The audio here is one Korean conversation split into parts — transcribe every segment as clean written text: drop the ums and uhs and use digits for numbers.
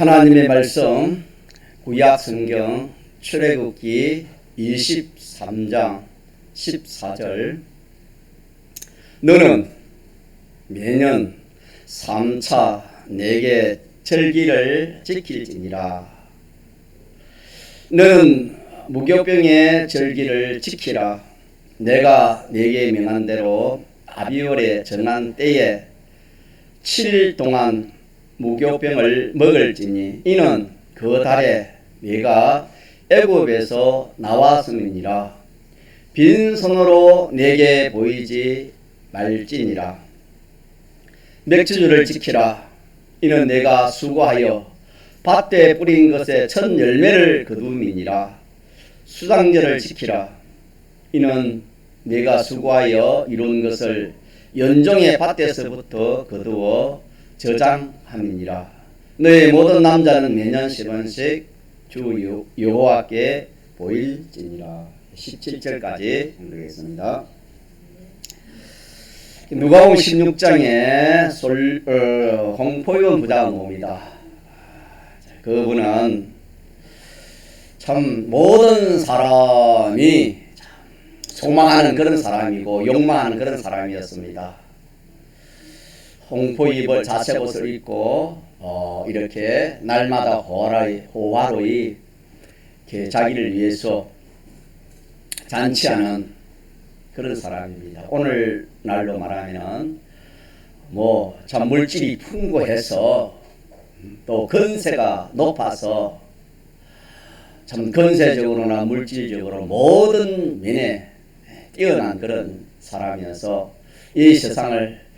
하나님의 말씀 구약 성경 출애굽기 23장 14절 너는 매년 3차 내게 절기를 지킬지니라. 너는 무교병의 절기를 지키라. 내가 네게 명한 대로 아비월에 정한 때에 7일 동안 무교병을 먹을지니 이는 그 달에 네가 애굽에서 나왔음이니라. 빈손으로 내게 보이지 말지니라. 맥주주를 지키라. 이는 내가 수고하여 밭에 뿌린 것에 첫 열매를 거둠이니라. 수장절을 지키라. 이는 내가 수고하여 이룬 것을 연종의 밭에서부터 거두어 저장함이니라. 너의 모든 남자는 매년 10원씩 주 여호와께 보일지니라. 17절까지 읽겠습니다. 누가복음 16장에 홍포이원 부자가 나옵니다. 그분은 참 모든 사람이 소망하는 그런 사람이고 욕망하는 그런 사람이었습니다. 홍포입을 자색옷을 입고 이렇게 날마다 호화로이 자기를 위해서 잔치하는 그런 사람입니다. 오늘날로 말하면 참 물질이 풍부해서 또 건세가 높아서 참 건세적으로나 물질적으로 모든 면에 뛰어난 그런 사람이어서 이 세상을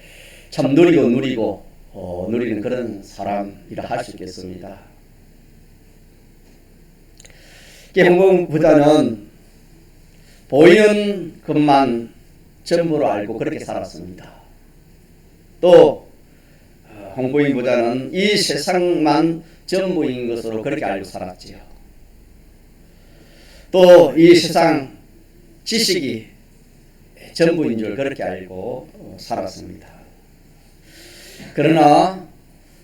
참 누리는 그런 사람이라 할 수 있겠습니다. 홍보 부자는 보이는 것만 전부로 알고 그렇게 살았습니다. 또 홍보인 부자는 이 세상만 전부인 것으로 그렇게 알고 살았지요. 또 이 세상 지식이 전부인 줄 그렇게 알고 살았습니다. 그러나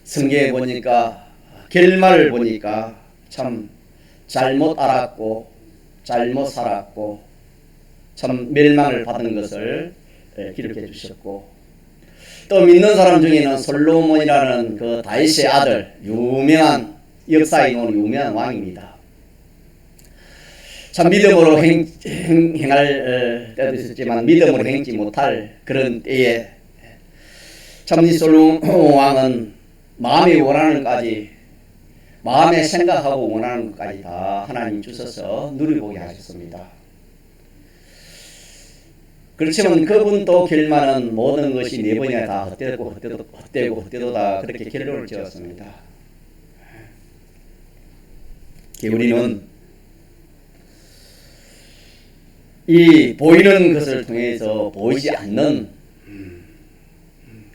성경에 보니까 결말을 보니까 참 잘못 알았고 잘못 살았고 참 멸망을 받은 것을 기록해 주셨고, 또 믿는 사람 중에는 솔로몬이라는 그 다윗의 아들, 유명한 역사에 나오는 유명한 왕입니다. 참 믿음으로 행할 때도 있었지만 믿음으로 행지 못할 그런 때에 참 이 솔로몬 왕은 마음이 원하는 것까지, 마음에 생각하고 원하는 것까지 다 하나님 주셔서 누려보게 하셨습니다. 그렇지만 그분도 결말은 모든 것이 네 번이나 다 헛되도다 그렇게 결론을 지었습니다. 우리는 이 보이는 것을 통해서 보이지 않는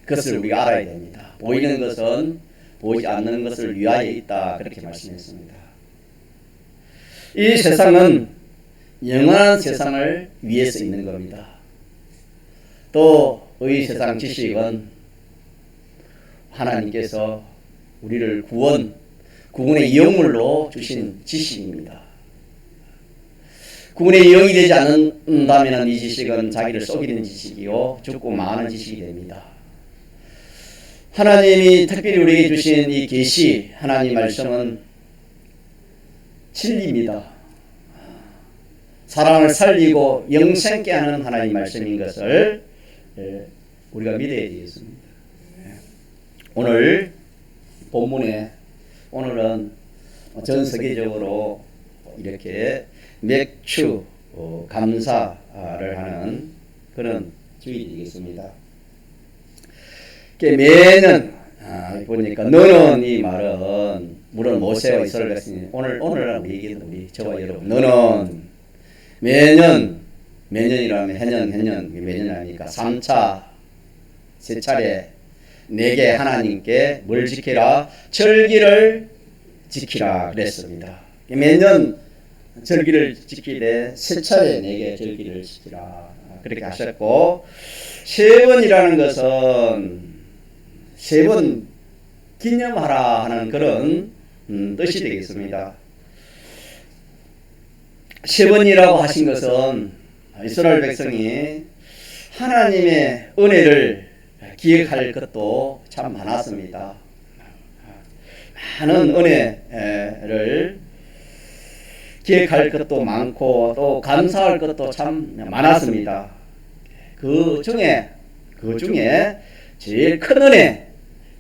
것을 우리가 알아야 됩니다. 보이는 것은 보이지 않는 것을 위하여 있다 그렇게 말씀했습니다. 이 세상은 영원한 세상을 위해서 있는 겁니다. 또 이 세상 지식은 하나님께서 우리를 구원의 이용물로 주신 지식입니다. 구원의 이용이 되지 않는다면 이 지식은 자기를 속이는 지식이요 죽고 망하는 지식이 됩니다. 하나님이 특별히 우리에게 주신 이 계시 하나님 말씀은 진리입니다. 사람을 살리고 영생케 하는 하나님 말씀인 것을 우리가 믿어야 되겠습니다. 오늘 본문에 오늘은 전 세계적으로 이렇게 맥주 감사를 하는 그런 주일이겠습니다. 매년 보니까 너는 이 말은 물론 모세와 이스라엘 백성이 오늘날 얘기는 우리 저와 여러분 너는 매년이라면 해년 매년이니까 3차 세 차례 내게 하나님께 뭘 지키라? 절기를 지키라 그랬습니다. 매년 절기를 지키되 세 차례 내게 절기를 지키라 그렇게 하셨고, 세 번이라는 것은 세 번 기념하라 하는 그런 뜻이 되겠습니다. 세 번이라고 하신 것은 이스라엘 백성이 하나님의 은혜를 기억할 것도 참 많았습니다. 많은 은혜를 기억할 것도 많고 또 감사할 것도 참 많았습니다. 그 중에 제일 큰 은혜,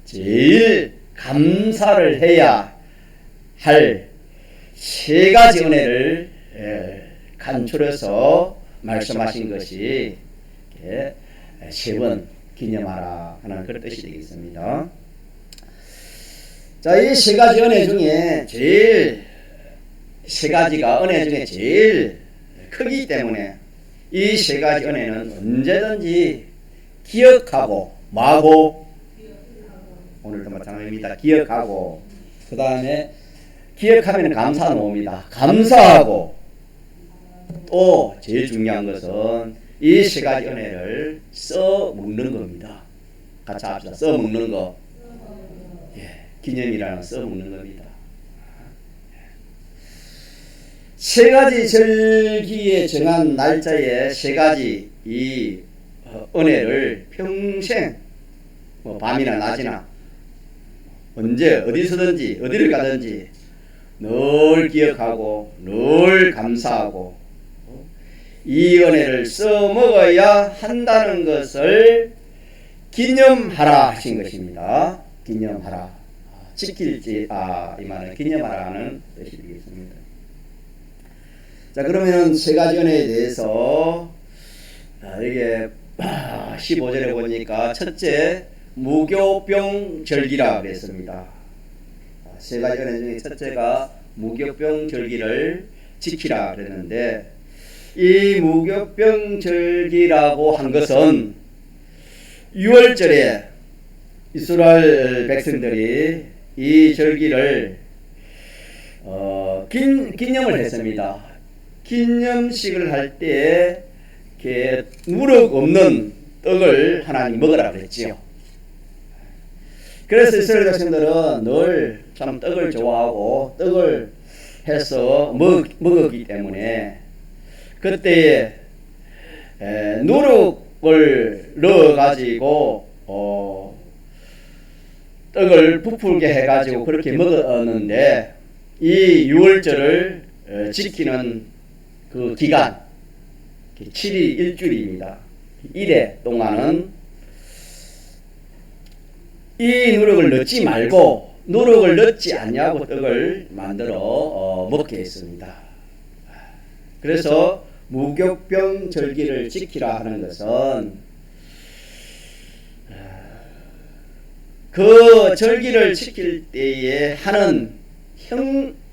제일 감사를 해야 할 세 가지 은혜를 간추려서 말씀하신 것이 세 번 기념하라 하는 그런 뜻이 되겠습니다. 자, 이 세 가지 은혜 중에 세 가지가 은혜 중에 제일 크기 때문에 이 세 가지 은혜는 언제든지 기억하고 오늘도 마찬가지입니다. 기억하고 그 다음에 기억하면 감사 나옵니다. 감사하고 또 제일 중요한 것은 이 세 가지 은혜를 써먹는 겁니다. 같이 합시다. 써먹는 거. 기념이라는 써먹는 겁니다. 세 가지 절기에 정한 날짜에 세 가지 이 은혜를 평생 밤이나 낮이나 언제 어디서든지 어디를 가든지 늘 기억하고 늘 감사하고 이 은혜를 써먹어야 한다는 것을 기념하라 하신 것입니다. 기념하라. 지킬지 이 말은 기념하라는 뜻이 되겠습니다. 자, 그러면은 세 가지 은혜에 대해서 이게 15절에 보니까 첫째 무교병 절기라 그랬습니다. 세 가지 은혜 중에 첫째가 무교병 절기를 지키라 그랬는데 이 무교병 절기라고 한 것은 6월절에 이스라엘 백성들이 이 절기를 기념을 했습니다. 기념식을 할 때에 누룩 없는 떡을 하나님 먹으라 그랬지요. 그래서 이스라엘 백성들은 늘 참 떡을 좋아하고 떡을 해서 먹었기 때문에 그때에 누룩을 넣어가지고 떡을 부풀게 해가지고 그렇게 먹었는데 이 6월절을 지키는 그 기간 7일 일주일입니다. 1회 동안은 이 누룩을 넣지 말고 누룩을 넣지 않냐고 떡을 만들어 먹게 했습니다. 그래서 무교병 절기를 지키라 하는 것은 그 절기를 지킬 때에 하는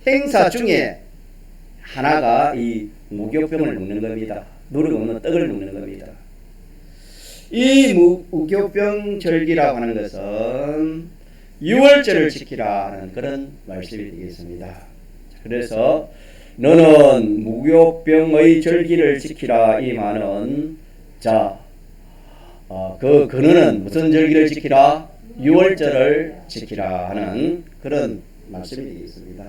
행사 중에 하나가 이 무교병을 먹는 겁니다. 누룩 없는 떡을 먹는 겁니다. 이 무교병 절기라고 하는 것은 6월절을 지키라 하는 그런 말씀이 되겠습니다. 그래서 너는 무교병의 절기를 지키라 이 말은 그 근원은 무슨 절기를 지키라? 6월절을 지키라 하는 그런 말씀이 되겠습니다.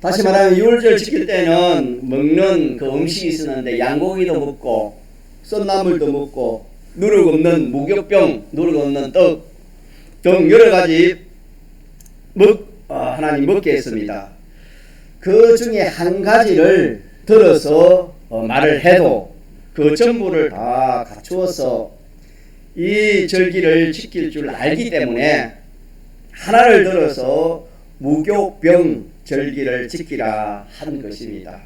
다시 말하면 6월절 지킬 때는 먹는 그 음식이 있었는데 양고기도 먹고 썬나물도 먹고 누룩 없는 무교병, 누룩 없는 떡 등 여러 가지 하나님 먹게 했습니다. 그 중에 한 가지를 들어서 말을 해도 그 전부를 다 갖추어서 이 절기를 지킬 줄 알기 때문에 하나를 들어서 무교병 절기를 지키라 한 것입니다.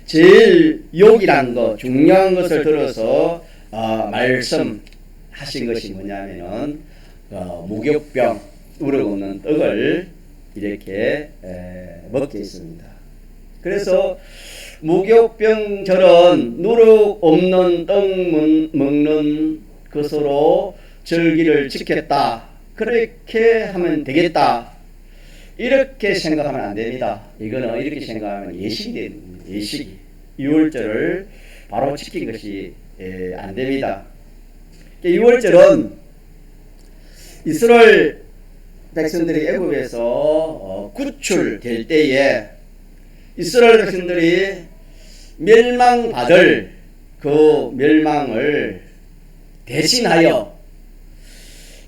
제일 욕이란 것, 중요한 것을 들어서 말씀하신 것이 뭐냐면은 무교병, 누룩 없는 떡을 이렇게 먹게 했습니다. 그래서 무교병절은 누룩 없는 떡 먹는 것으로 절기를 지켰다. 그렇게 하면 되겠다. 이렇게 생각하면 안 됩니다. 이거는 이렇게 생각하면 예식이 됩니다. 예식이. 6월절을 바로 지킨 것이 안 됩니다. 6월절은 이스라엘 백성들이 애굽에서 구출될 때에 이스라엘 백성들이 멸망받을 그 멸망을 대신하여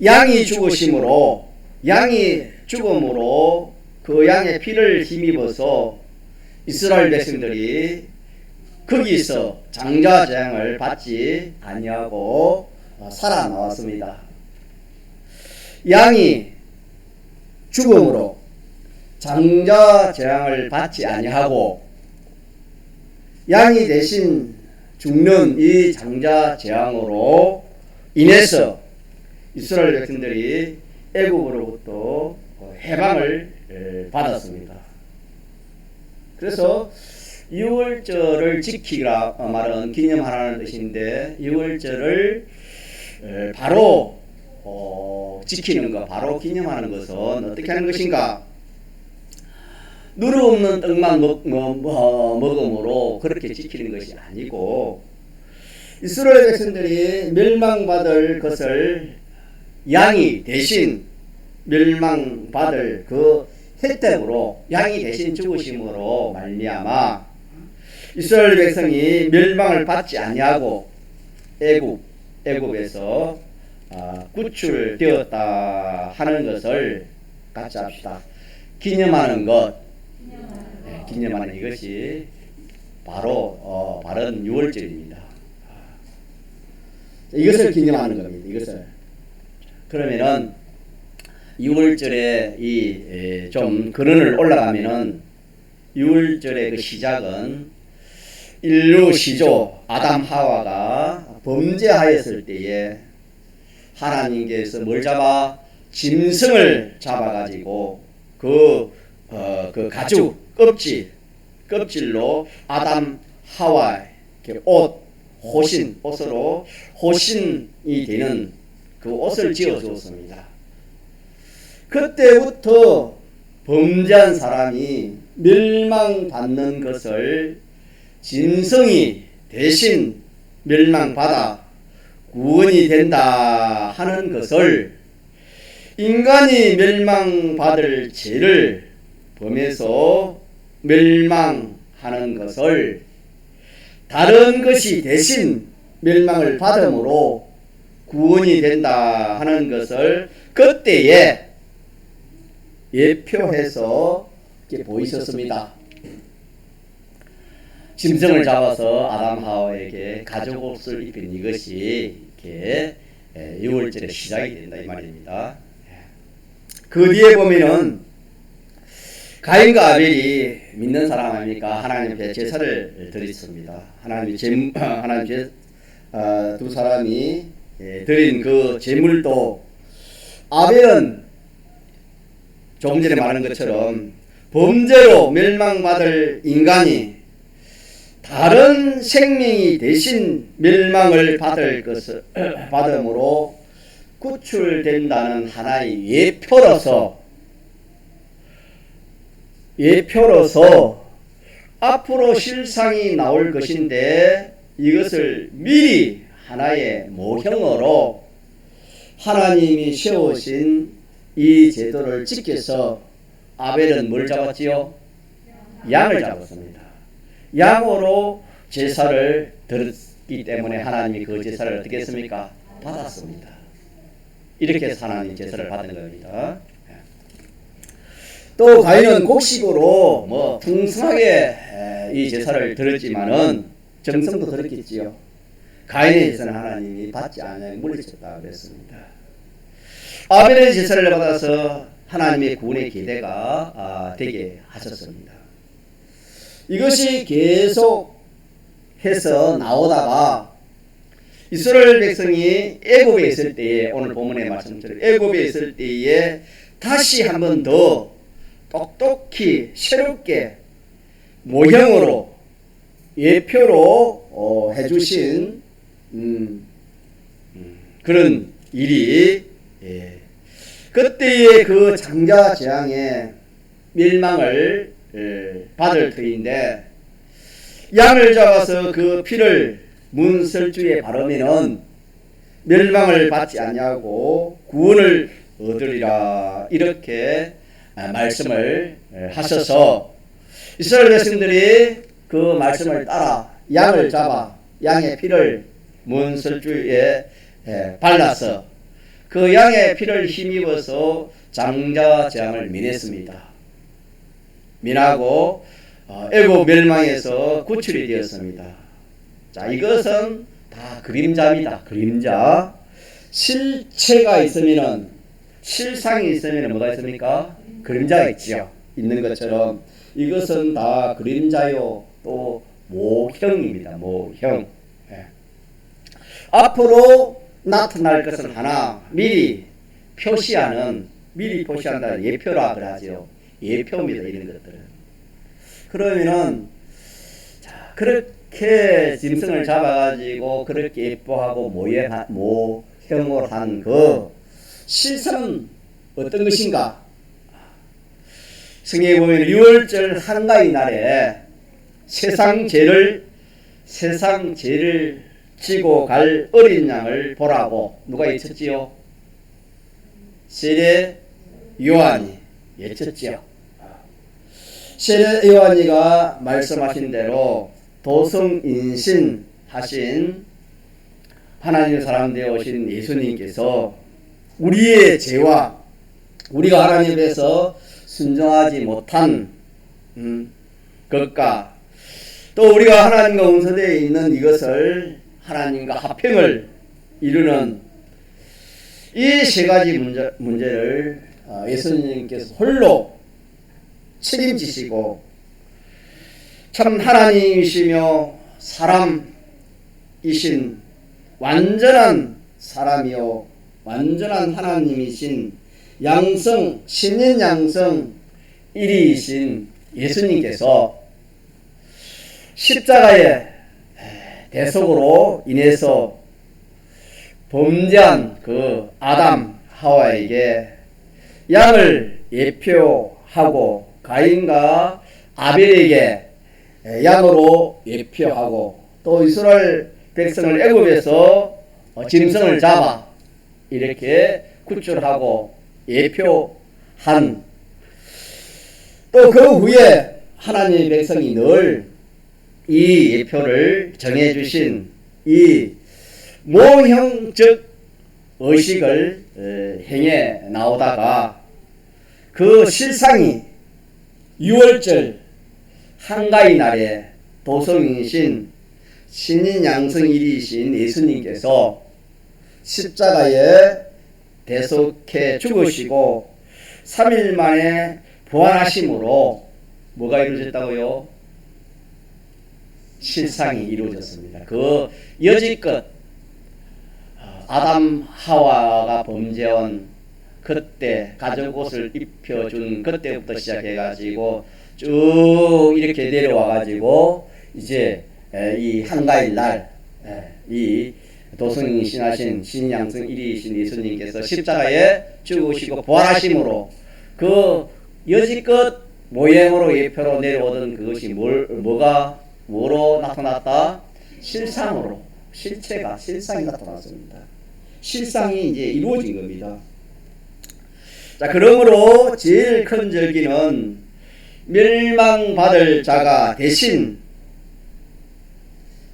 양이 죽으심으로, 양이 죽음으로 그 양의 피를 힘입어서 이스라엘 백성들이 거기서 장자재앙을 받지 아니하고 살아나왔습니다. 양이 죽음으로 장자재앙을 받지 아니하고 양이 대신 죽는 이 장자재앙으로 인해서 이스라엘 백성들이 애굽으로부터 해방을 받았습니다. 그래서 유월절을 지키라 말은 기념하라는 뜻인데, 유월절을 바로 지키는 것, 바로 기념하는 것은 어떻게 하는 것인가? 누루 없는 떡만 먹음으로 그렇게 지키는 것이 아니고, 이스라엘 백성들이 멸망받을 것을 양이 대신 멸망받을 그 혜택으로, 양이 대신 죽으심으로 말미암아 이스라엘 백성이 멸망을 받지 아니하고 애굽에서 구출되었다 하는 것을 같이 합시다. 기념하는 것, 기념하는 이것이 바로 바른 유월절입니다. 이것을 기념하는 겁니다. 이것을. 그러면은 유월절에 좀 근원을 올라가면은, 유월절의 그 시작은 인류 시조 아담 하와가 범죄하였을 때에 하나님께서 뭘 잡아? 짐승을 잡아가지고 그 가죽 껍질로 아담 하와의 옷으로 호신이 되는 그 옷을 지어 주었습니다. 그때부터 범죄한 사람이 멸망받는 것을 짐승이 대신 멸망받아 구원이 된다 하는 것을, 인간이 멸망받을 죄를 범해서 멸망하는 것을 다른 것이 대신 멸망을 받음으로 구원이 된다 하는 것을 그때에 예표해서 이렇게 보이셨습니다. 짐승을 잡아서 아담 하와에게 가죽 옷을 입힌 이것이 이렇게 유월절의 시작이 된다 이 말입니다. 그 뒤에 보면은 가인과 아벨이 믿는 사람 아닙니까? 하나님 앞에 제사를 드렸습니다. 하나님 두 사람이 드린 그 제물도, 아벨은 조금 전에 말한 것처럼 범죄로 멸망받을 인간이 다른 생명이 대신 멸망을 받음으로 구출된다는 하나의 예표로서 앞으로 실상이 나올 것인데, 이것을 미리 하나의 모형으로 하나님이 세우신 이 제도를 지켜서 아벨은 뭘 잡았지요? 양을 잡았습니다. 양으로 제사를 드렸기 때문에 하나님이 그 제사를 어떻게 했습니까? 받았습니다. 이렇게 해서 하나님 제사를 받은 겁니다. 또 가인은 곡식으로 풍성하게 이 제사를 드렸지만은 정성도 드렸겠지요. 가인의 제사는 하나님이 받지 않아 물리쳤다 그랬습니다. 아벨의 제사를 받아서 하나님의 구원의 기대가 되게 하셨습니다. 이것이 계속 해서 나오다가 이스라엘 백성이 애굽에 있을 때에, 오늘 본문의 말씀처럼 애굽에 있을 때에 다시 한 번 더 똑똑히 새롭게 모형으로 예표로 해주신 그런 일이, 그때의 그 장자 재앙의 멸망을 받을 터인데, 양을 잡아서 그 피를 문설주에 바르면은 멸망을 받지 아니하고 구원을 얻으리라 이렇게 말씀을 하셔서 이스라엘 백성들이 그 말씀을 따라 양을 잡아 양의 피를 문설주에 발라서 그 양의 피를 힘입어서 장자 재앙을 민했습니다. 민하고 애국 멸망에서 구출이 되었습니다. 자, 이것은 다 그림자입니다. 그림자. 실체가 있으면은, 실상이 있으면 뭐가 있습니까? 그림자가 있죠. 있는 것처럼 이것은 다 그림자요 또 모형입니다. 모형. 앞으로 나타날 것은 하나 미리 표시한다 예표라 그러죠. 예표입니다. 이런 것들은. 그러면은 자, 그렇게 짐승을 잡아가지고 그렇게 예뻐하고 모형을 한 그 실상은 어떤 것인가? 성경에 보면 6월절 한가위 날에 세상 죄를 지고 갈 어린 양을 보라고 누가 예쳤지요? 세례 요한이 예쳤지요. 세례 요한이가 말씀하신 대로 도성인신 하신 하나님의 사람 되어 오신 예수님께서 우리의 죄와 우리가 하나님께서 순종하지 못한 것과 또 우리가 하나님과 원수되어 있는 이것을 하나님과 화평을 이루는 이 세 가지 문제를 예수님께서 홀로 책임지시고 참 하나님이시며 사람이신 완전한 사람이요 완전한 하나님이신 양성 신인 양성 1위이신 예수님께서 십자가의 대속으로 인해서 범죄한 그 아담 하와에게 양을 예표하고 가인과 아벨에게 양으로 예표하고 또 이스라엘 백성을 애굽에서 짐승을 잡아 이렇게 구출하고 예표한 또 그 후에 하나님의 백성이 늘 이 예표를 정해주신 이 모형적 의식을 행해 나오다가 그 실상이 6월절 한가위 날에 도성이신 신인 양성일이신 예수님께서 십자가에 대속해 죽으시고 3일 만에 부활하심으로 뭐가 이루어졌다고요? 실상이 이루어졌습니다. 그 여지껏 아담 하와가 범죄한 그때 가죽옷을 입혀준 그때부터 시작해가지고 쭉 이렇게 내려와가지고 이제 이 한가일 날 이 도성신하신 신양성 1위이신 예수님께서 십자가에 죽으시고 부활하심으로 그 여지껏 모형으로 예표로 내려오던 그것이 뭐로 나타났다? 실상으로 실상이 나타났습니다. 실상이 이제 이루어진 겁니다. 자, 그러므로 제일 큰 절기는 멸망받을 자가 대신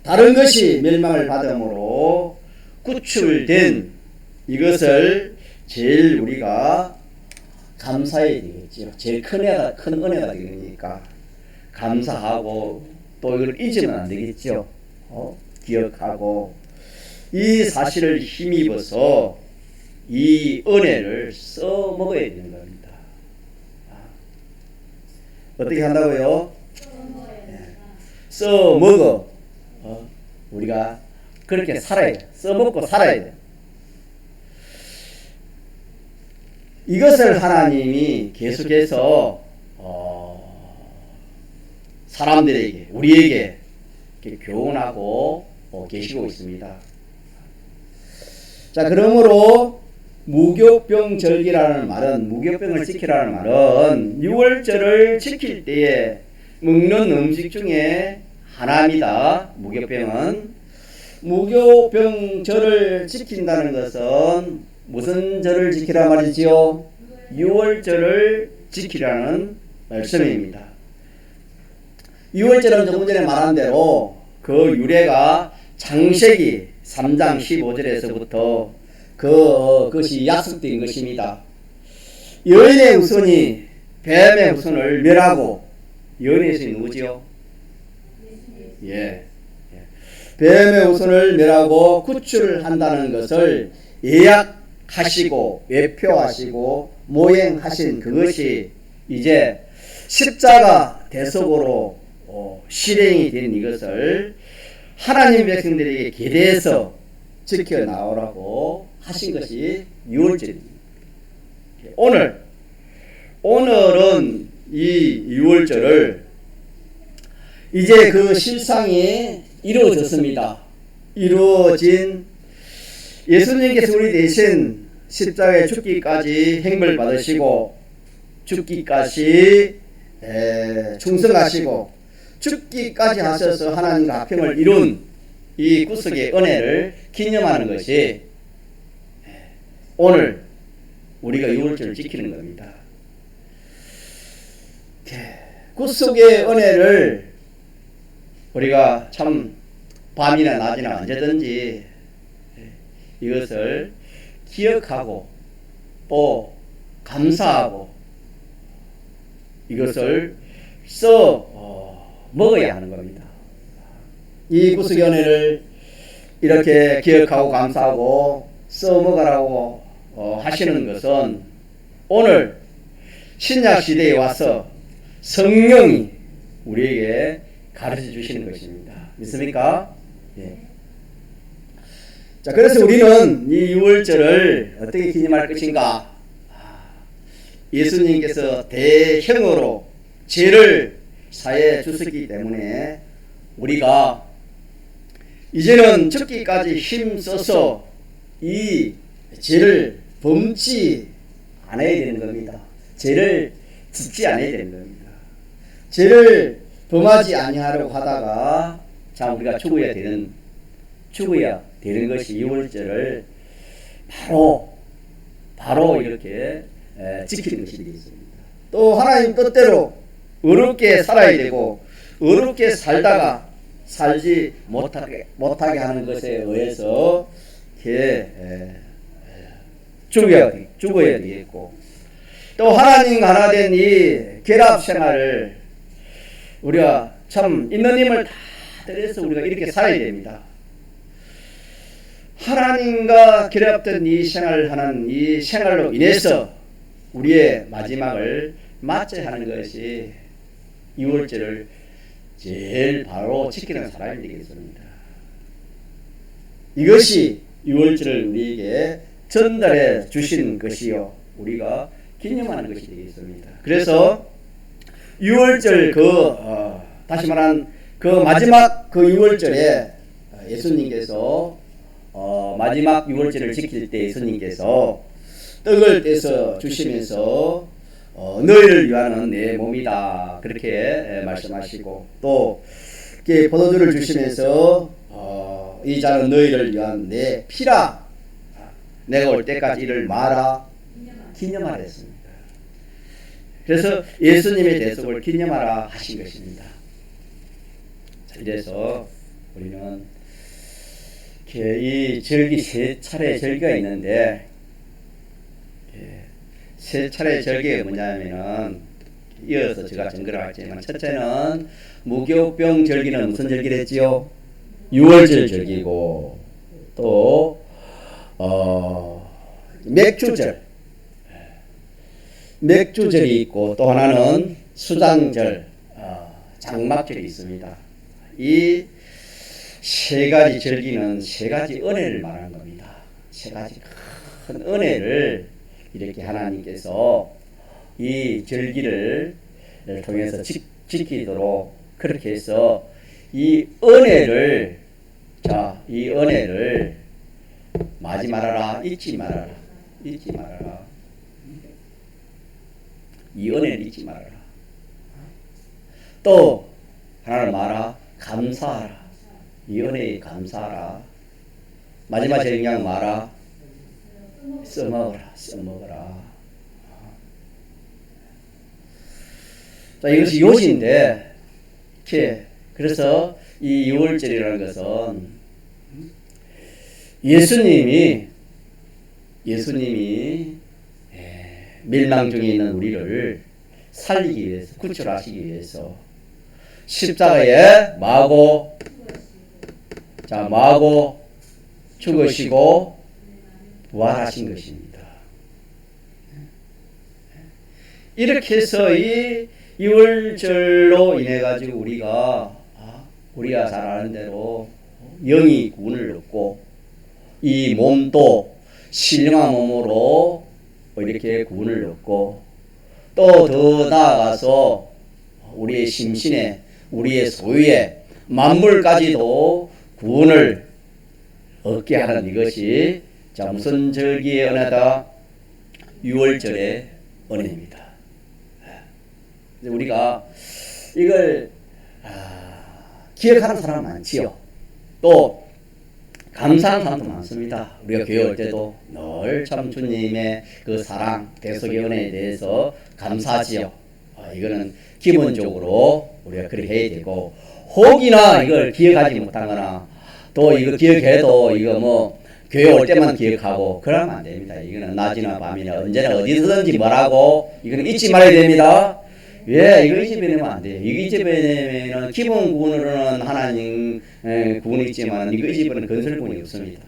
다른 것이 멸망을 받음으로 구출된 이것을 제일 우리가 감사해야 되겠죠. 제일 큰 은혜가 되니까 감사하고 또 이걸 잊으면 안 되겠죠. 기억하고 이 사실을 힘입어서 이 은혜를 써먹어야 되는 겁니다. 어떻게 한다고요? 써먹어. 우리가 그렇게 살아야 돼. 써먹고 살아야 돼. 이것을 하나님이 계속해서 사람들에게 우리에게 교훈하고 계시고 있습니다. 자, 그러므로 무교병절기라는 말은 무교병을 지키라는 말은 6월절을 지킬 때에 먹는 음식 중에 하나입니다. 무교병은 무교병절을 지킨다는 것은 무슨 절을 지키라 말이지요? 유월절을 지키라는 말씀입니다. 유월절은 조금 전에 말한 대로 그 유래가 창세기 3장 15절에서부터 그것이 약속된 것입니다. 여인의 후손이 뱀의 후손을 멸하고, 여인의 후손이 누구지요? 예. 뱀의 후손을 멸하고 구출한다는 것을 예약하시고 외표하시고 모행하신 그것이 이제 십자가 대속으로 실행이 된 이것을 하나님 백성들에게 기대해서 지켜나오라고 하신 것이 유월절입니다. 오늘은 이 유월절을 이제 그 실상이 이루어졌습니다. 이루어진 예수님께서 우리 대신 십자가에 죽기까지 행을 받으시고 죽기까지 충성하시고 죽기까지 하셔서 하나님과 화평을 이룬 이 구속의 은혜를 기념하는 것이 오늘 우리가 유월절을 지키는 겁니다. 구속의 은혜를 우리가 참 밤이나 낮이나 언제든지 이것을 기억하고 또 감사하고 이것을 먹어야 하는 겁니다. 이 구속의 은혜를 이렇게 기억하고 감사하고 먹으라고 하시는 것은 오늘 신약 시대에 와서 성령이 우리에게 가르쳐 주시는 것입니다. 믿습니까? 예. 자, 그래서 우리는 이 유월절을 어떻게 기념할 것인가? 예수님께서 대형으로 죄를 사해 주셨기 때문에 우리가 이제는 죽기까지 힘써서 이 죄를 범치 않아야 되는 겁니다. 죄를 짓지 않아야 되는 겁니다. 죄를 범하지 아니하려고 하다가 자 우리가 죽어야 되는 것이 유월절을 바로 이렇게 지키는 것이 되겠습니다. 또 하나님 뜻대로 의롭게 살아야 되고 의롭게 살다가 살지 못하게 하는 것에 의해서 죽어야 되겠고 또 하나님 하나 된 이 결합 생활을 우리가 참 있는 힘을 다 들여서 우리가 이렇게 살아야 됩니다. 하나님과 결합된 이 생활을 하는 이 생활로 인해서 우리의 마지막을 맞이해야 하는 것이 유월절을 제일 바로 지키는 사람이 되겠습니다. 이것이 유월절을 우리에게 전달해 주신 것이요 우리가 기념하는 것이 되겠습니다. 그래서 유월절 다시 말한 그 마지막 그 유월절에 예수님께서 마지막 유월절을 지킬 때 예수님께서 떡을 떼서 주시면서 너희를 위하는 내 몸이다 그렇게 말씀하시고 또 포도주를 주시면서 이 잔은 너희를 위한 내 피라 내가 올 때까지 이를 마라 기념하라 했습니다. 그래서 예수님의 대속을 기념하라 하신 것입니다. 이래서 우리는 이 절기 세 차례 절기가 있는데 세 차례 절기가 뭐냐면은 이어서 제가 증거를 하지만 첫째는 무교병 절기는 무슨 절기를 했지요? 유월절 절기고 또 맥주절이 있고 또 하나는 수장절 장막절이 있습니다. 이 세 가지 절기는 세 가지 은혜를 말하는 겁니다. 세 가지 큰 은혜를 이렇게 하나님께서 이 절기를 통해서 지키도록 그렇게 해서 이 은혜를 마지 말아라, 잊지 말아라. 이 은혜를 잊지 말아라. 또 하나를 말아 감사하라. 이 은혜에 감사하라. 마지막 정량 말아 써먹어라, 써먹어라. 자, 이것이 요지인데, 이렇게, 그래서 이 6월절이라는 것은 예수님이 멸망 중에 있는 우리를 살리기 위해서, 구출하시기 위해서 십자가에 마고 죽으시고 부활하신 것입니다. 이렇게 해서 이 6월절로 인해 가지고 우리가 잘 아는 대로 영이 구원을 얻고 이 몸도 신령한 몸으로 이렇게 구원을 얻고 또 더 나아가서 우리의 심신에 우리의 소유의 만물까지도 구원을 얻게 하는 이것이 자 무슨 절기의 은혜다? 6월절의 은혜입니다. 우리가 이걸 기억하는 사람 많지요. 또 감사하는 사람도 많습니다. 우리가 교회 올 때도 늘 참 주님의 그 사랑, 대속의 은혜에 대해서 감사하지요. 이거는 기본적으로 우리가 그렇게 해야 되고, 혹이나 이걸 기억하지 못하거나 또 이거 기억해도 이거 뭐 교회 올 때만 기억하고 그러면 안 됩니다. 이거는 낮이나 밤이나 언제나 어디서든지 뭐라고 이거는 잊지 말아야 됩니다. 왜 이거 잊어버리면 안 돼요. 이거 잊어버리면 기본 구원으로는 하나님 구원이 있지만 이거 잊어버리면 건설 구원이 없습니다.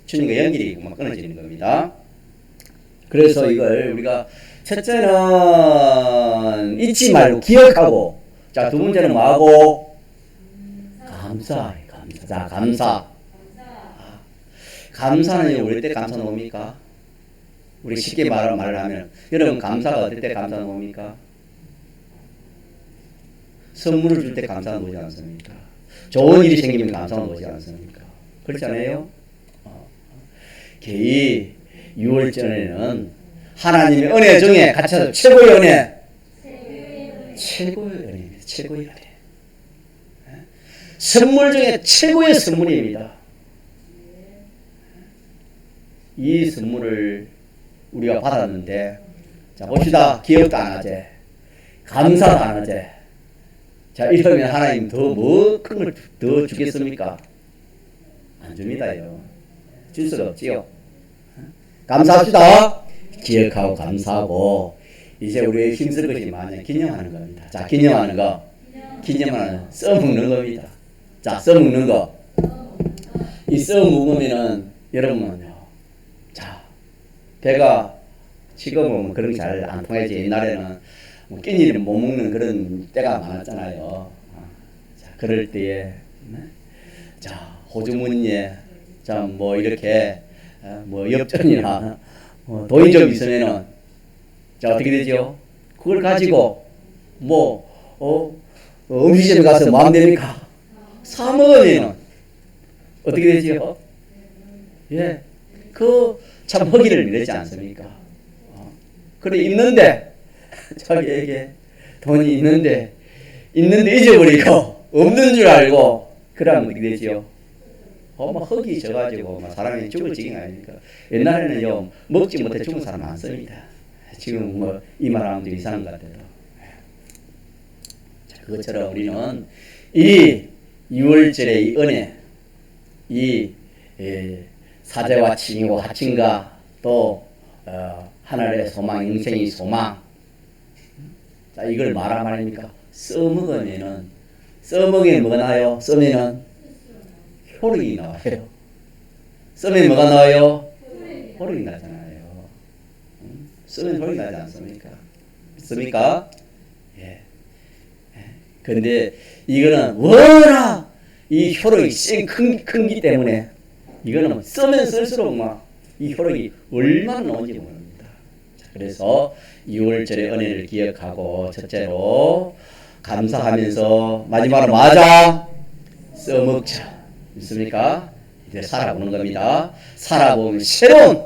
주님과 연결이 끊어지는 겁니다. 그래서 이걸 우리가 첫째는 잊지 말고 기억하고, 자 두 번째는 뭐하고? 감사. 자 감사. 감사는 어릴 때 감사 놓습니까? 우리 쉽게 말을 하면 여러분 감사가 어떨 때 감사 놓습니까? 선물을 줄 때 감사 놓지 않습니까? 좋은 일이 생기면 감사 놓지 않습니까? 그렇지 않아요? 이 6월절에는 하나님의 은혜 중에 갇혀서 최고의 은혜. 최고의 은혜입니다. 최고의 은혜. 선물 중에 최고의 선물입니다. 이 선물을 우리가 받았는데, 자 봅시다. 기억도 안 하지, 감사도 안 하지. 자 이러면 하나님 더 뭐 큰 걸 더 주겠습니까? 안 줍니다요. 줄 수가 없지요. 감사합시다. 기억하고 감사하고, 이제 우리의 힘쓸 것이 많이 기념하는 겁니다. 자 기념하는 거, 기념하는 써먹는 겁니다. 자 써먹는 거, 이 써먹으면은 여러분은요, 자 배가 지금은 그런 게 잘 안 통하지. 옛날에는 뭐 끼니를 못 먹는 그런 때가 많았잖아요. 자 그럴 때에 자 호주머니에 자 뭐 이렇게 뭐 엽전이나 뭐 돈이 좀 있으면은 자 어떻게 되죠? 그걸 가지고 뭐 음식점에 가서 뭐 하면 됩니까? 사 먹으면은 어떻게 되죠? 예, 그 참 허기를 내지 않습니까? 그래 있는데 자기에게 돈이 있는데 잊어버리고 없는 줄 알고 그러면 어떻게 되죠? 막 허기 져가지고 막 사람이 죽을 지경 아닙니까? 옛날에는요 먹지 못해 죽은 사람 많습니다. 지금 뭐 이 말하면 좀 이상한 것 같아요. 자, 그것처럼 우리는 이 6월절의 이 은혜, 이 사제와 칭이고 하친과 또 하늘의 소망, 영생의 소망. 자 이걸 말하면 말입니까? 써먹으면은 뭐가 나요? 쓰면은 효력이 나와요. 쓰면 뭐가 나와요? 효력이 나잖아요. 쓰면 효력이 나지 않습니까? 믿습니까? 예. 근데 이거는 워낙 이 효력이 큰기 때문에 이거는 쓰면 쓸수록 막 이 효력이 얼마나 나온지 모릅니다. 그래서 6월절의 은혜를 기억하고 첫째로 감사하면서 마지막으로 맞아 써먹자. 믿습니까? 이제 살아보는 겁니다. 살아보면 새로운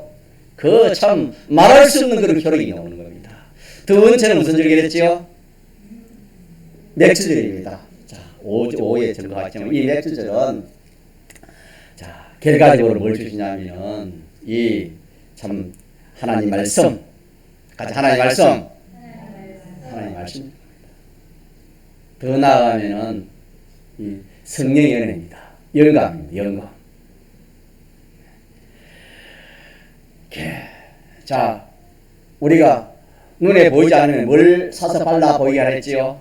그 참 말할 수 없는 그런 효력이 나오는 겁니다. 두 번째는 무슨 절기랬지요? 맥주절입니다. 자, 5에 증거했지만 이 맥주절은 자 결과적으로 뭘 주시냐면 이 참 하나님 말씀, 같이 하나님 말씀, 하나님 말씀. 더 나아가면은 이 성령의 은혜입니다. 영감입니다. 영감. 자, 우리가 눈에 보이지 않으면 뭘 사서 발라 보이게 하랬지요?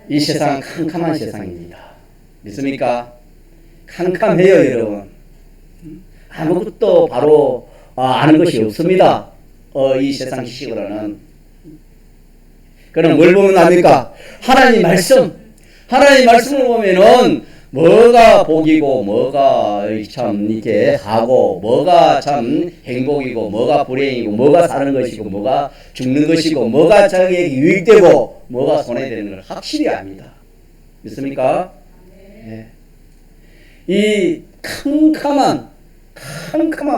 이 세상은 캄캄한 세상입니다. 믿습니까? 캄캄해요, 여러분. 아무것도 바로 아는 것이 없습니다. 이 세상 식으로는. 그럼 뭘 보면 압니까? 하나님 말씀. 하나님 말씀을 보면은 뭐가 복이고 뭐가 참 이렇게 하고 뭐가 참 행복이고 뭐가 불행이고 뭐가 사는 것이고 뭐가 죽는 것이고 뭐가 자기에게 유익되고 뭐가 손해되는 걸 확실히 압니다. 믿습니까? 네. 이 캄캄한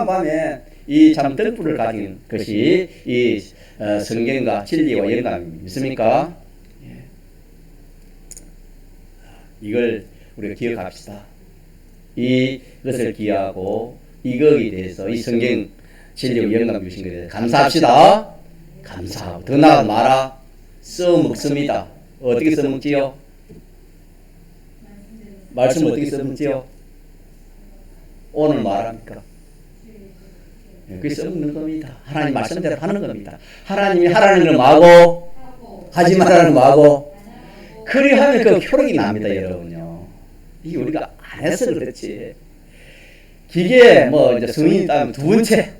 밤에 이 참 등불을 가진 것이 이 성경과 진리와 영감입니다. 믿습니까? 예. 이걸 우리가 기억합시다. 이것을 기하고 이거에 대해서 이 성경 진리와 영감 주신 것에 대해서 감사합시다. 감사하고 더 나아가 마라. 써먹습니다. 어떻게 써먹지요? 말씀 어떻게 써먹지요? 오늘 말합니까? 그게 써먹는 겁니다. 하나님 말씀대로 하는 겁니다. 하나님이 하라는 걸 뭐하고 하지 말라는 거 뭐하고 그리하면 그 효력이 납니다. 여러분요. 이게 우리가 안 해서 그렇지. 기계 뭐 이제 성인이 따면 두 번째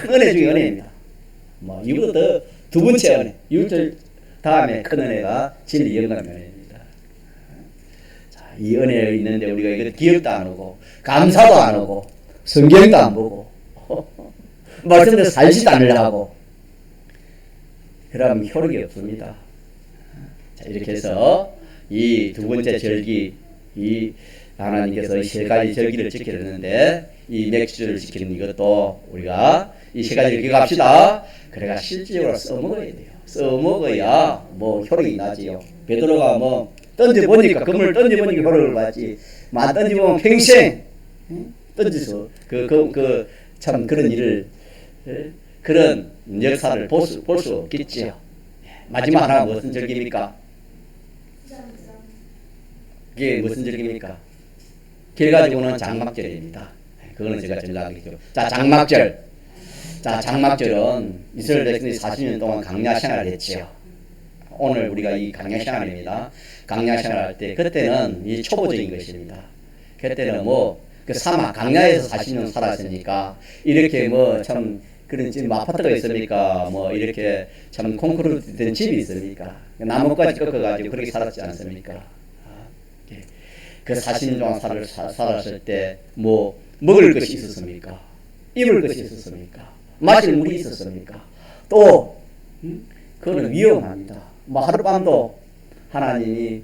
큰 은혜 중에 은혜입니다. 뭐 이보다 두 번째 은혜. 이웃절 다음에 큰 은혜가 진리 영감 은혜입니다. 자, 이 은혜가 있는데 우리가 이거 기억도 안 하고 감사도 안 하고 성경도 안 보고 말씀대로 살지도 않으려고 그러면 효력이 없습니다. 자, 이렇게 해서 이 두 번째 절기, 이 하나님께서 이 세 가지 절기를 지키려는데 이 맥주를 지키는 이것도 우리가 이 세 가지를 기억합시다. 그래가 실질적으로 써먹어야 돼요. 써먹어야 뭐 효력이 나지요. 베드로가 뭐 던져보니까 그물 던져보니까 효력을 받지. 만 던져보면 평생 던져서 참 그런 일을 그런 역사를 볼 수 없겠지요. 마지막 하나 무슨 절기입니까? 그게 무슨 절기입니까? 결과적으로는 장막절입니다. 그거는 제가 전달하겠죠. 자, 장막절. 자, 장막절은 이스라엘 백성들이 40년 동안 강야 생활을 했지요. 오늘 우리가 이 강야 생활입니다. 강야 생활할 때 그때는 이 초보적인 것입니다. 그때는 뭐 그 사막 강야에서 40년 살았으니까 이렇게 뭐 참 그런 집 아파트가 있습니까? 뭐 이렇게 참 콘크리트 된 집이 있습니까? 나무까지 꺾어가지고 그렇게 살았지 않습니까? 그 40년 동안 살았을 때 뭐 먹을 것이 있었습니까? 입을 것이 있었습니까? 마실 물이 있었습니까? 또 그거는 위험합니다. 뭐 하룻밤도 하나님이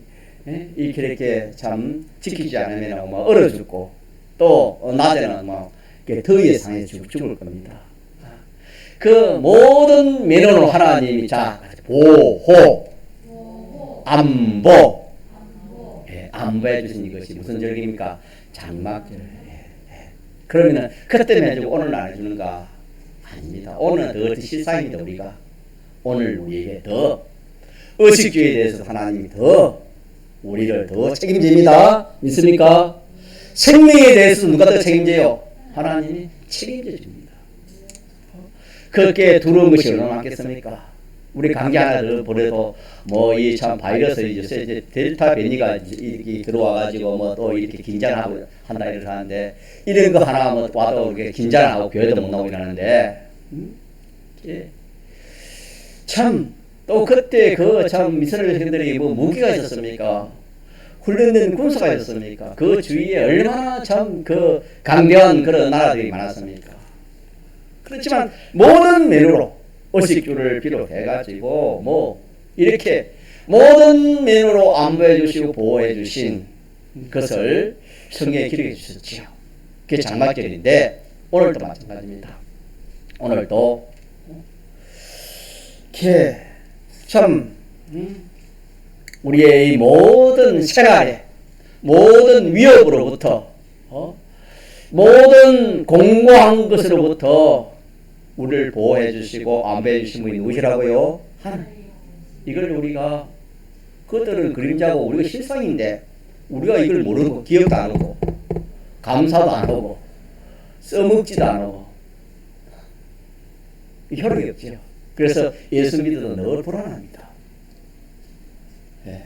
이렇게 참 지키지 않으면 뭐 얼어 죽고 또 낮에는 뭐 더위에 상해 죽을 겁니다. 그 모든 면으로 하나님이 자 보호, 안보, 안보해 주신 이것이 무슨 절기입니까? 장막절. 그러면은 그때만 해주고 오늘 안 해주는가? 아닙니다. 오늘은 더 실상입니다. 우리가 오늘 우리에게 더 의식주의에 대해서 하나님이 더 우리를 더 책임집니다. 믿습니까? 생명에 대해서 누가 더 책임져요? 하나님이 책임져 줍니다. 그렇게 두려운 것이 얼마나 많겠습니까? 우리 감기 하나 보려도 뭐 이 참 바이러스 이제 델타 변이가 들어와가지고 뭐 또 이렇게 긴장하고 한다 이렇게 하는데 이런 거 하나 뭐 와도 이렇게 긴장하고 교회도 못 나오게 하는데 참 또 그때 그 참 이스라엘 백성들이 뭐 무기가 있었습니까? 훈련된 군사가 있었습니까? 그 주위에 얼마나 참 그 강대한 그런 나라들이 많았습니까? 그렇지만 모든 면으로 의식주를 비롯해가지고 뭐 이렇게 모든 면으로 안보해 주시고 보호해 주신 것을 성경에 기록해 주셨죠. 그게 장막절인데 오늘도 마찬가지입니다. 오늘도 이렇게 참 우리의 이 모든 생활에 모든 위협으로부터 모든 공고한 것으로부터 우리를 보호해 주시고 안배해 주신 분이 누구시라고요? 하나님. 이걸 우리가 그것들은 그림자고 우리가 실상인데 우리가 이걸 모르고 기억도 안 하고 감사도 안 하고 써먹지도 안 하고 혈육이 없죠. 그래서 예수 믿어도 늘 불안합니다. 네.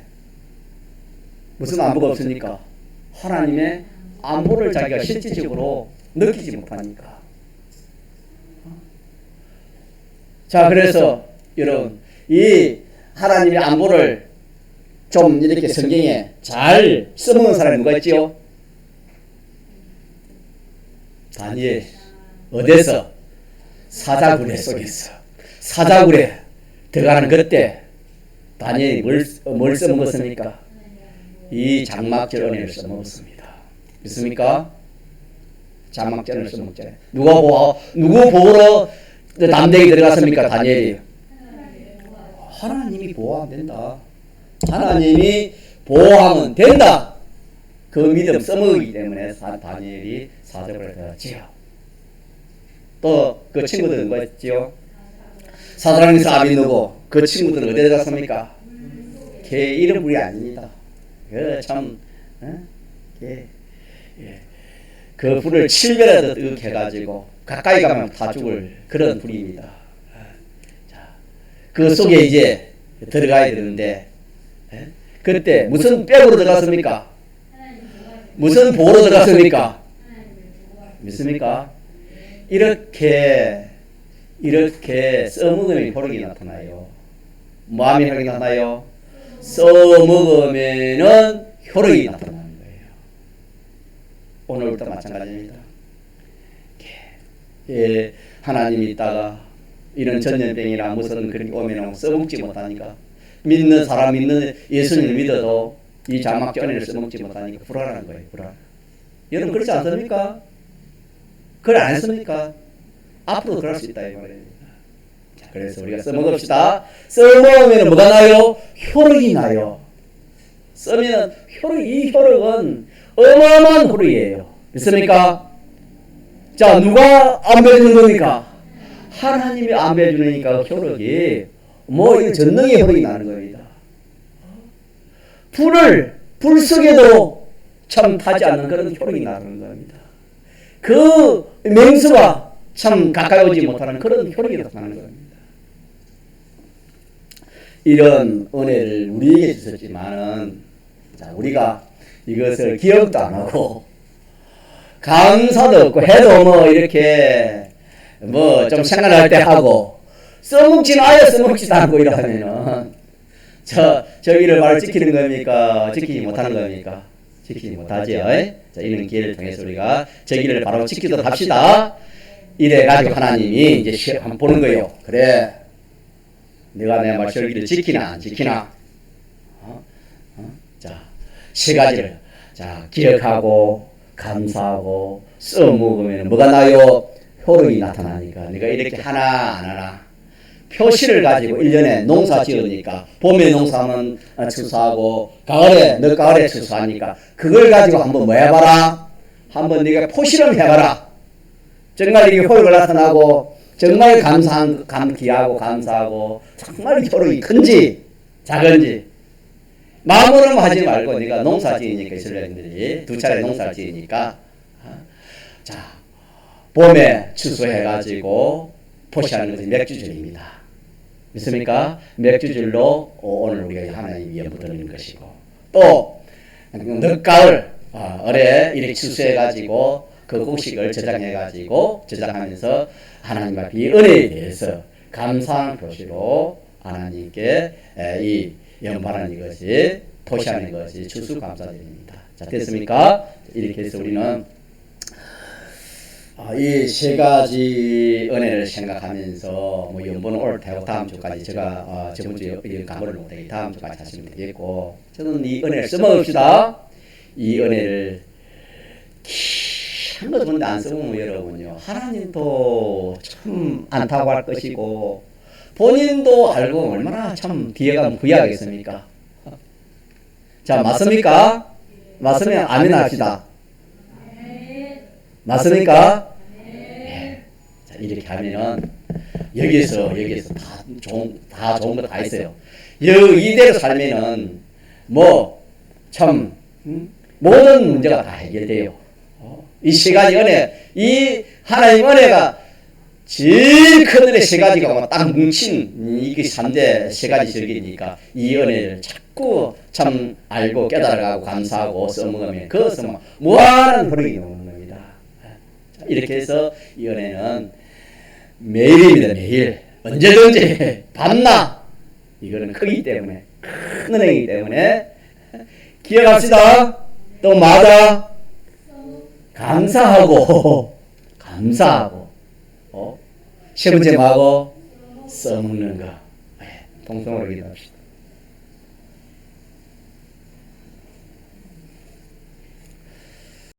무슨 안보가 없으니까 하나님의 안보를 자기가 실질적으로 느끼지 못하니까. 자, 그래서 여러분 이 하나님의 안보를 좀 이렇게 성경에 잘 써먹는 사람이 누가 있지요? 다니엘. 어디서? 사자굴에 속에서. 사자굴에 들어가는 그때 다니엘이 뭘 써먹었습니까? 이 장막절 은혜를 써먹었습니다. 믿습니까? 장막절을 써먹잖아요. 누구 보러 담대히 들어갔습니까? 다니엘이. 하나님이 보호하면 된다. 하나님이 보호하면 된다. 그 믿음 써먹기 때문에 다니엘이 사자굴에 들어갔지요. 또 그 친구들은 뭐였지요? 사드락에서 아비느고 그 친구들은 어디에 들어갔습니까? 걔 이름 불이 아닙니다. 참 그 불을 7배라도 뜨겁게 해가지고 가까이 가면 다 죽을 그런 불입니다. 자, 그 속에 이제 들어가야 되는데 그때 무슨 백으로 들어갔습니까? 무슨 보로 들어갔습니까? 믿습니까? 이렇게 써먹으면 효력이 나타나요. 마음이 효력이 나타나요? 써먹으면은 효력이 나타나는 거예요. 오늘부터 마찬가지입니다. 하나님이 있다가 이런 전염병이나 무슨 그런 게 오면 써먹지 못하니까 믿는 사람 믿는 예수님을 믿어도 이 장막전을 써먹지 못하니까 불안한 거예요. 불안. 여러분 그렇지 않습니까? 그걸 안 했습니까? 앞으로 그럴 수 있다 이 말입니다. 자, 그래서 우리가 써먹읍시다. 써먹으면 뭐가 나요? 효력이 나요. 쓰면 이 효력은 어마어마한 효력이에요. 믿습니까? 자, 누가 안배해주는 겁니까? 하나님이 안배해주니까 효력이 이 전능의 효력이 나는 겁니다. 불 속에도 참 타지 않는 그런 효력이 나는 겁니다. 그 맹수가 참 가까이 오지 못하는 그런 효력이 나타나는 겁니다. 이런 은혜를 우리에게 주셨지만은 자, 우리가 이것을 기억도 안 하고 감사도 없고 해도 이렇게 좀 생각할 때 하고 써먹지는 아예 써먹지도 않고 이러면은 저기를 바로 지키는 겁니까? 지키지 못하는 겁니까? 지키지 못하죠. 자, 이런 기회를 통해서 우리가 저기를 바로 지키도록 합시다. 이래가지고 하나님이 이제 한번 보는 거예요. 그래, 내가 내 말 저기를 지키나 안 지키나? 자, 세 가지를 기억하고 감사하고 써먹으면 뭐가 나요? 효력이 나타나니까. 내가 이렇게 하나 안 하나 표시를 가지고 1년에 농사 지으니까 봄에 농사는 추수하고 늦가을에 추수하니까 그걸 가지고 한번 뭐 해봐라. 한번 네가 포실을 해봐라. 정말 이게 효력을 나타나고 정말 기하고 감사하고 정말 효력이 큰지 작은지 마음으로만 하지 말고 네가 농사 지으니까 이스라엘인들이 2차례 농사를 지으니까 자, 봄에 추수해가지고 포시하는 것이 맥주절입니다. 믿습니까? 맥주절로 오늘 우리가 하나님 위에 묻어는 것이고 또 늦가을에 이렇게 추수해가지고 그 곡식을 저장하면서 하나님 앞에 은혜에 대해서 감사한 표시로 하나님께 이 연발하는 것이 포시하는 것이 추수감사절입니다. 자, 됐습니까? 이렇게 해서 우리는 이 세 가지 은혜를 생각하면서 연보는 오늘 되고 다음 주까지 제가 저번 주에 강의를 못하게 다음 주까지 하시면 되겠고 저는 이 은혜를 써먹읍시다. 이 은혜를 한 거 좋은데 안 써보면 여러분요 하나님도 참 안타고할 것이고 본인도 알고 얼마나 참 뒤에 가면 후회하겠습니까? 자, 맞습니까? 맞으면 아멘 합시다. 맞습니까? 네. 자, 이렇게 하면은 여기서 다 좋은 거 다 있어요. 이대로 살면은 뭐 참 모든 문제가 다 해결돼요. 이 세 가지 은혜, 이 하나님 은혜가 제일 큰 은혜 세 가지가 딱 뭉친 이게 3대 세 가지 절기니까 이 은혜를 자꾸 참 알고 깨달아가고 감사하고 써먹으면 그것은 무한한 흐름이 나오는 겁니다. 이렇게 해서 이 은혜는 매일입니다. 매일 언제든지 밤낮 이거는 크기 때문에 큰 은혜이기 때문에 기억합시다. 또 마다 감사하고 세 번째 뭐하고 써먹는 거. 통성으로 기도합시다.